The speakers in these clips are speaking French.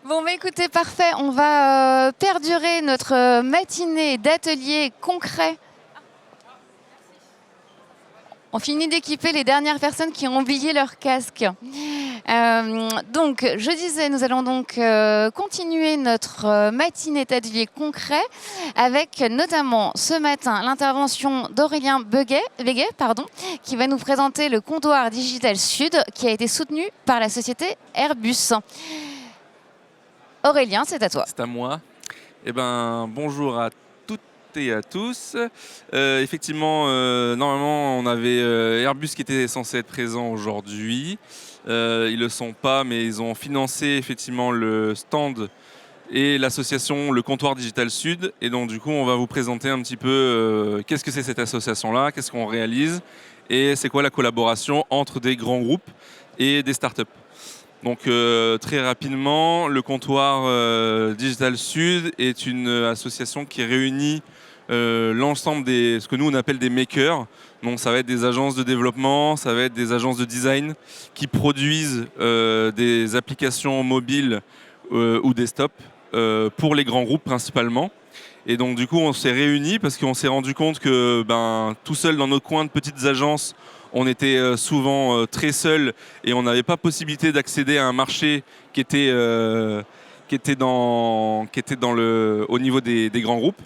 Bon, bah écoutez, parfait. On va perdurer notre matinée d'atelier concret. On finit d'équiper les dernières personnes qui ont oublié leur casque. Donc, je disais, nous allons donc continuer notre matinée d'atelier concret avec notamment ce matin l'intervention d'Aurélien Béguet, qui va nous présenter le comptoir Digital Sud qui a été soutenu par la société Airbus. Aurélien, c'est à toi. C'est à moi. Eh ben, bonjour à toutes et à tous. Effectivement, normalement, on avait Airbus qui était censé être présent aujourd'hui. Ils le sont pas, mais ils ont financé effectivement le stand et l'association Le Comptoir Digital Sud. Et donc, du coup, on va vous présenter un petit peu qu'est-ce que c'est cette association-là, qu'est-ce qu'on réalise et c'est quoi la collaboration entre des grands groupes et des startups. Donc très rapidement, le comptoir Digital Sud est une association qui réunit l'ensemble des ce que nous on appelle des makers. Donc ça va être des agences de développement, ça va être des agences de design qui produisent des applications mobiles ou desktop pour les grands groupes principalement. Et donc du coup on s'est réunis parce qu'on s'est rendu compte que tout seul dans notre coin de petites agences, on était souvent très seul et on n'avait pas possibilité d'accéder à un marché qui était, au niveau des grands groupes.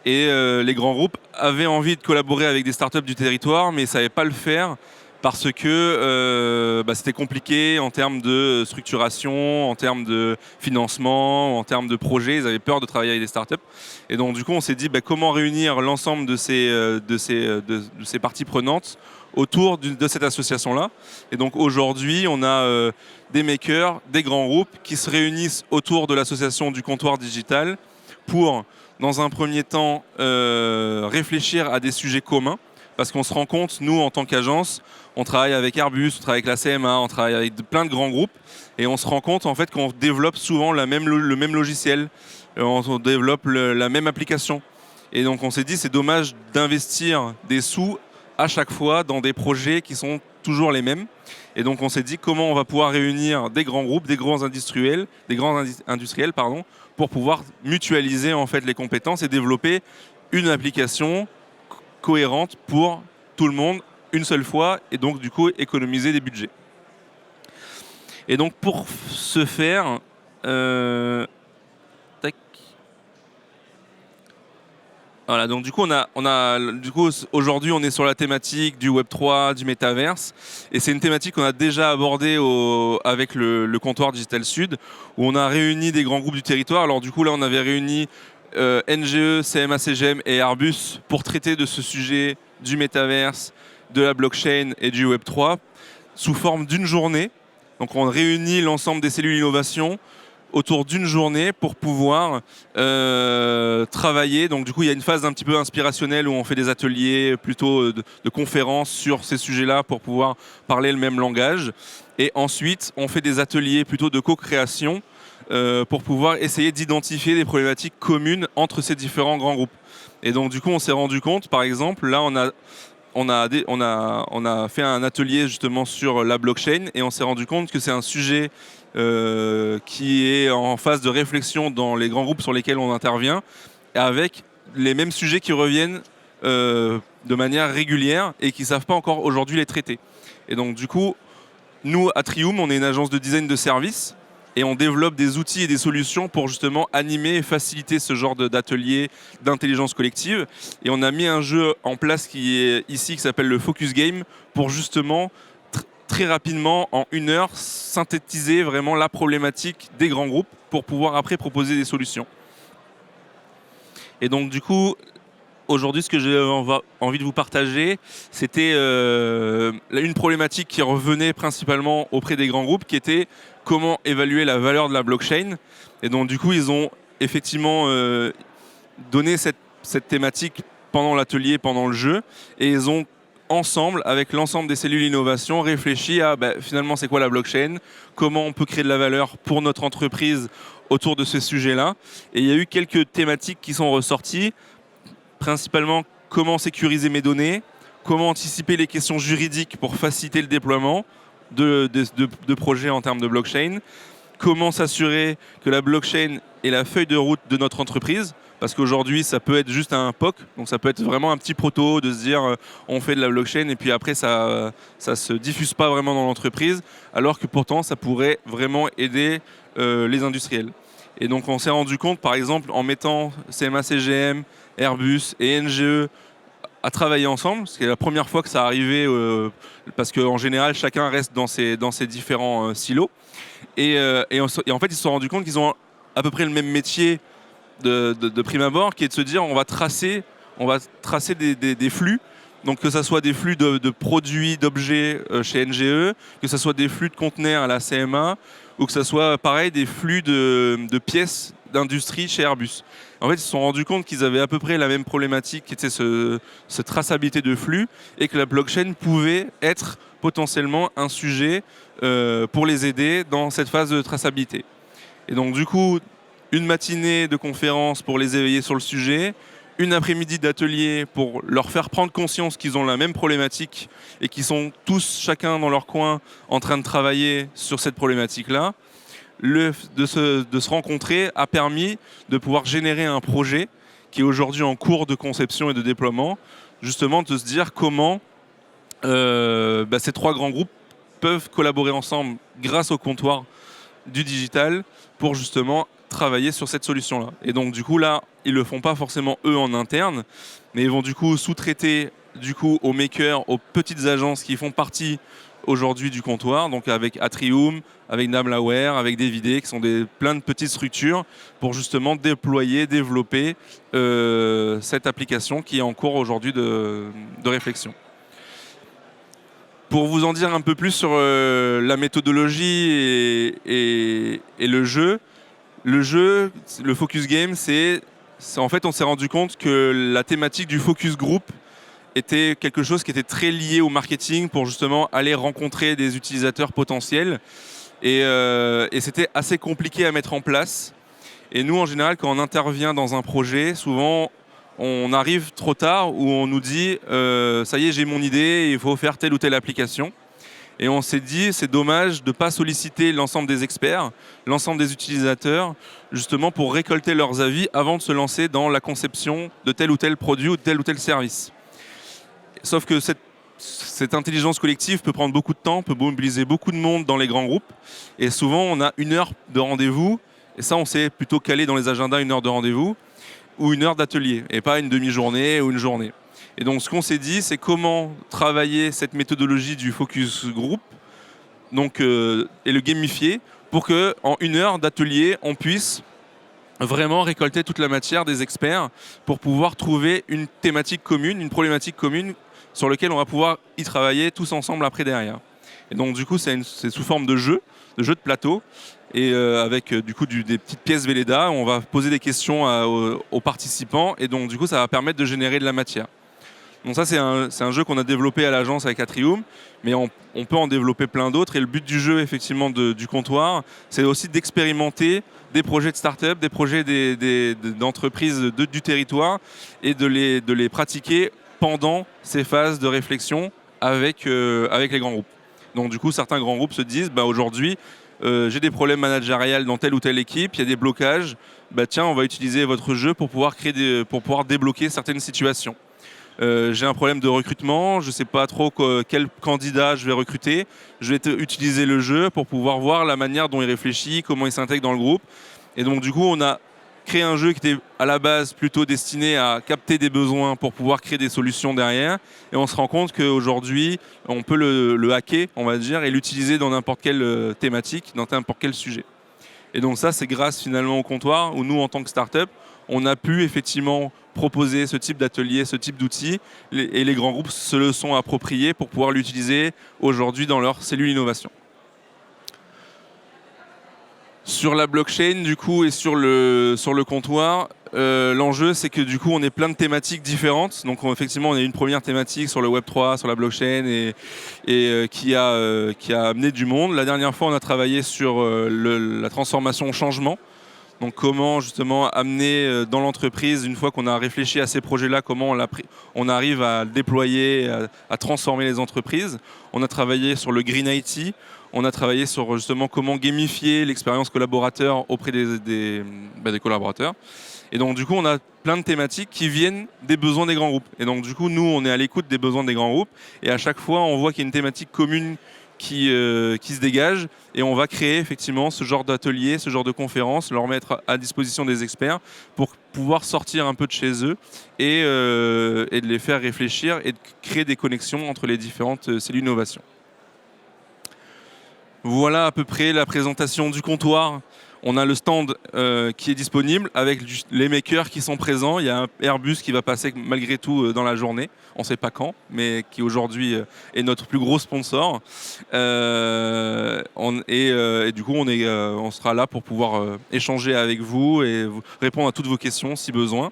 Et les grands groupes avaient envie de collaborer avec des startups du territoire, mais ne savaient pas le faire parce que c'était compliqué en termes de structuration, en termes de financement, en termes de projet. Ils avaient peur de travailler avec des startups. Et donc, du coup, on s'est dit comment réunir l'ensemble de ces parties prenantes autour de cette association-là. Et donc, aujourd'hui, on a des makers, des grands groupes qui se réunissent autour de l'association du comptoir digital pour, dans un premier temps, réfléchir à des sujets communs. Parce qu'on se rend compte, nous, en tant qu'agence, on travaille avec Airbus, on travaille avec la CMA, on travaille avec plein de grands groupes. Et on se rend compte en fait qu'on développe souvent le même logiciel, on développe la même application. Et donc on s'est dit, c'est dommage d'investir des sous à chaque fois dans des projets qui sont toujours les mêmes. Et donc on s'est dit comment on va pouvoir réunir des grands groupes, des grands industriels, pour pouvoir mutualiser en fait les compétences et développer une application cohérente pour tout le monde une seule fois et donc du coup économiser des budgets. Et donc pour ce faire, voilà, donc du coup aujourd'hui on est sur la thématique du Web3, du métaverse, et c'est une thématique qu'on a déjà abordée avec le comptoir Digital Sud, où on a réuni des grands groupes du territoire. Alors du coup là on avait réuni NGE, CMA CGM et Airbus pour traiter de ce sujet du métaverse, de la blockchain et du Web3 sous forme d'une journée. Donc on réunit l'ensemble des cellules innovation autour d'une journée pour pouvoir travailler. Donc du coup, il y a une phase un petit peu inspirationnelle où on fait des ateliers, plutôt de conférences sur ces sujets-là pour pouvoir parler le même langage. Et ensuite, on fait des ateliers plutôt de co-création pour pouvoir essayer d'identifier des problématiques communes entre ces différents grands groupes. Et donc du coup, on s'est rendu compte, par exemple, là, on a fait un atelier justement sur la blockchain et on s'est rendu compte que c'est un sujet qui est en phase de réflexion dans les grands groupes sur lesquels on intervient, avec les mêmes sujets qui reviennent de manière régulière et qui ne savent pas encore aujourd'hui les traiter. Et donc du coup, nous, à Trium, on est une agence de design de services et on développe des outils et des solutions pour justement animer et faciliter ce genre d'atelier d'intelligence collective. Et on a mis un jeu en place qui est ici, qui s'appelle le Focus Game, pour justement très rapidement, en 1 heure, synthétiser vraiment la problématique des grands groupes pour pouvoir après proposer des solutions. Et donc du coup, aujourd'hui, ce que j'ai envie de vous partager, c'était une problématique qui revenait principalement auprès des grands groupes, qui était comment évaluer la valeur de la blockchain. Et donc du coup, ils ont effectivement donné cette thématique pendant l'atelier, pendant le jeu, et ils ont ensemble, avec l'ensemble des cellules innovation, réfléchi à finalement c'est quoi la blockchain, comment on peut créer de la valeur pour notre entreprise autour de ce sujet-là. Et il y a eu quelques thématiques qui sont ressorties, principalement comment sécuriser mes données, comment anticiper les questions juridiques pour faciliter le déploiement de projets en termes de blockchain, comment s'assurer que la blockchain est la feuille de route de notre entreprise. Parce qu'aujourd'hui, ça peut être juste un POC, donc ça peut être vraiment un petit proto de se dire on fait de la blockchain et puis après ça se diffuse pas vraiment dans l'entreprise, alors que pourtant ça pourrait vraiment aider les industriels. Et donc on s'est rendu compte, par exemple, en mettant CMA-CGM, Airbus et NGE à travailler ensemble, ce qui est la première fois que ça arrivait, parce qu'en général chacun reste dans ses différents silos. Et en fait ils se sont rendus compte qu'ils ont à peu près le même métier de prime abord, qui est de se dire on va tracer des flux, donc que ce soit des flux de produits, d'objets chez NGE, que ce soit des flux de conteneurs à la CMA, ou que ce soit pareil des flux de pièces d'industrie chez Airbus. En fait, ils se sont rendus compte qu'ils avaient à peu près la même problématique, qui était cette traçabilité de flux, et que la blockchain pouvait être potentiellement un sujet pour les aider dans cette phase de traçabilité. Et donc du coup, une matinée de conférence pour les éveiller sur le sujet, une après-midi d'atelier pour leur faire prendre conscience qu'ils ont la même problématique et qu'ils sont tous, chacun dans leur coin, en train de travailler sur cette problématique-là. De se rencontrer a permis de pouvoir générer un projet qui est aujourd'hui en cours de conception et de déploiement, justement de se dire comment ces trois grands groupes peuvent collaborer ensemble grâce au comptoir du digital pour justement travailler sur cette solution-là. Et donc du coup là, ils le font pas forcément eux en interne, mais ils vont du coup sous-traiter du coup aux makers, aux petites agences qui font partie aujourd'hui du comptoir, donc avec Atrium, avec Namlaware, avec Devidé, qui sont plein de petites structures pour justement déployer, développer cette application qui est en cours aujourd'hui de réflexion. Pour vous en dire un peu plus sur la méthodologie et le jeu, le focus game, en fait, on s'est rendu compte que la thématique du focus group était quelque chose qui était très lié au marketing pour justement aller rencontrer des utilisateurs potentiels. Et c'était assez compliqué à mettre en place. Et nous, en général, quand on intervient dans un projet, souvent, on arrive trop tard où on nous dit ça y est, j'ai mon idée, il faut faire telle ou telle application. Et on s'est dit, c'est dommage de ne pas solliciter l'ensemble des experts, l'ensemble des utilisateurs, justement pour récolter leurs avis avant de se lancer dans la conception de tel ou tel produit ou de tel service. Sauf que cette intelligence collective peut prendre beaucoup de temps, peut mobiliser beaucoup de monde dans les grands groupes. Et souvent, on a 1 heure de rendez-vous. Et ça, on s'est plutôt calé dans les agendas 1 heure de rendez-vous ou 1 heure d'atelier, et pas une demi-journée ou une journée. Et donc, ce qu'on s'est dit, c'est comment travailler cette méthodologie du focus group donc, et le gamifier pour qu'en 1 heure d'atelier, on puisse vraiment récolter toute la matière des experts pour pouvoir trouver une thématique commune, une problématique commune sur laquelle on va pouvoir y travailler tous ensemble après derrière. Et donc, du coup, c'est sous forme de jeu de plateau. Et avec du coup des petites pièces Velleda, on va poser des questions aux participants et donc du coup ça va permettre de générer de la matière. Donc ça c'est un jeu qu'on a développé à l'agence avec Atrium, mais on peut en développer plein d'autres et le but du jeu effectivement du comptoir, c'est aussi d'expérimenter des projets de start-up, des projets d'entreprises du territoire et de les pratiquer pendant ces phases de réflexion avec les grands groupes. Donc du coup certains grands groupes se disent aujourd'hui j'ai des problèmes managériels dans telle ou telle équipe, il y a des blocages, tiens, on va utiliser votre jeu pour pouvoir débloquer certaines situations. J'ai un problème de recrutement, je ne sais pas trop quel candidat je vais recruter, je vais utiliser le jeu pour pouvoir voir la manière dont il réfléchit, comment il s'intègre dans le groupe. Et donc du coup, on a créé un jeu qui était à la base plutôt destiné à capter des besoins pour pouvoir créer des solutions derrière. Et on se rend compte qu'aujourd'hui, on peut le hacker, on va dire, et l'utiliser dans n'importe quelle thématique, dans n'importe quel sujet. Et donc ça, c'est grâce finalement au comptoir, où nous, en tant que start-up, on a pu effectivement proposer ce type d'atelier, ce type d'outils, et les grands groupes se le sont appropriés pour pouvoir l'utiliser aujourd'hui dans leur cellule innovation. Sur la blockchain, du coup, et sur le comptoir, l'enjeu, c'est que du coup, on est plein de thématiques différentes. Donc, effectivement, on a une première thématique sur le Web3, sur la blockchain, et qui a amené du monde. La dernière fois, on a travaillé sur la transformation au changement. Donc comment justement amener dans l'entreprise, une fois qu'on a réfléchi à ces projets-là, comment on arrive à le déployer, à transformer les entreprises. On a travaillé sur le Green IT, on a travaillé sur justement comment gamifier l'expérience collaborateur auprès des collaborateurs. Et donc du coup, on a plein de thématiques qui viennent des besoins des grands groupes. Et donc du coup, nous, on est à l'écoute des besoins des grands groupes. Et à chaque fois, on voit qu'il y a une thématique commune qui se dégage. Et on va créer effectivement ce genre d'atelier, ce genre de conférences, leur mettre à disposition des experts pour pouvoir sortir un peu de chez eux et de les faire réfléchir et de créer des connexions entre les différentes cellules d'innovation. Voilà à peu près la présentation du comptoir. On a le stand qui est disponible avec les makers qui sont présents. Il y a un Airbus qui va passer malgré tout dans la journée. On ne sait pas quand, mais qui aujourd'hui est notre plus gros sponsor. Et du coup, on sera là pour pouvoir échanger avec vous et répondre à toutes vos questions si besoin.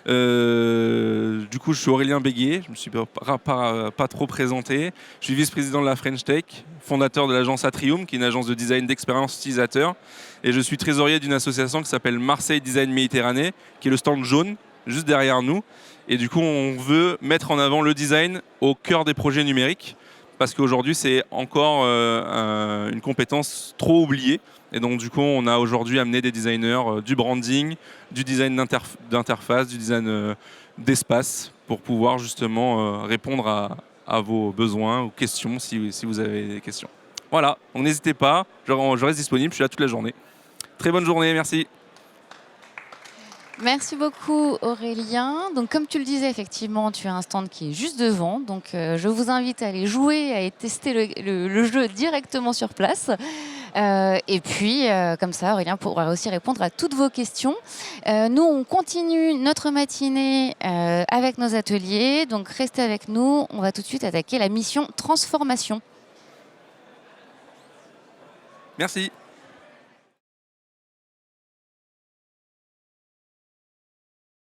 Du coup, je suis Aurélien Béguier, je ne me suis pas trop présenté. Je suis vice-président de la French Tech, fondateur de l'agence Atrium, qui est une agence de design d'expérience utilisateur. Et je suis trésorier d'une association qui s'appelle Marseille Design Méditerranée, qui est le stand jaune, juste derrière nous. Et du coup, on veut mettre en avant le design au cœur des projets numériques, parce qu'aujourd'hui, c'est encore une compétence trop oubliée. Et donc, du coup, on a aujourd'hui amené des designers du branding, du design d'interface, du design d'espace, pour pouvoir justement répondre à vos besoins ou questions, si vous avez des questions. Voilà, donc n'hésitez pas, je reste disponible, je suis là toute la journée. Très bonne journée, merci. Merci beaucoup Aurélien. Donc comme tu le disais, effectivement, tu as un stand qui est juste devant. Donc je vous invite à aller jouer, à aller tester le jeu directement sur place. Et puis comme ça, Aurélien pourra aussi répondre à toutes vos questions. Nous, on continue notre matinée avec nos ateliers. Donc restez avec nous. On va tout de suite attaquer la mission transformation. Merci.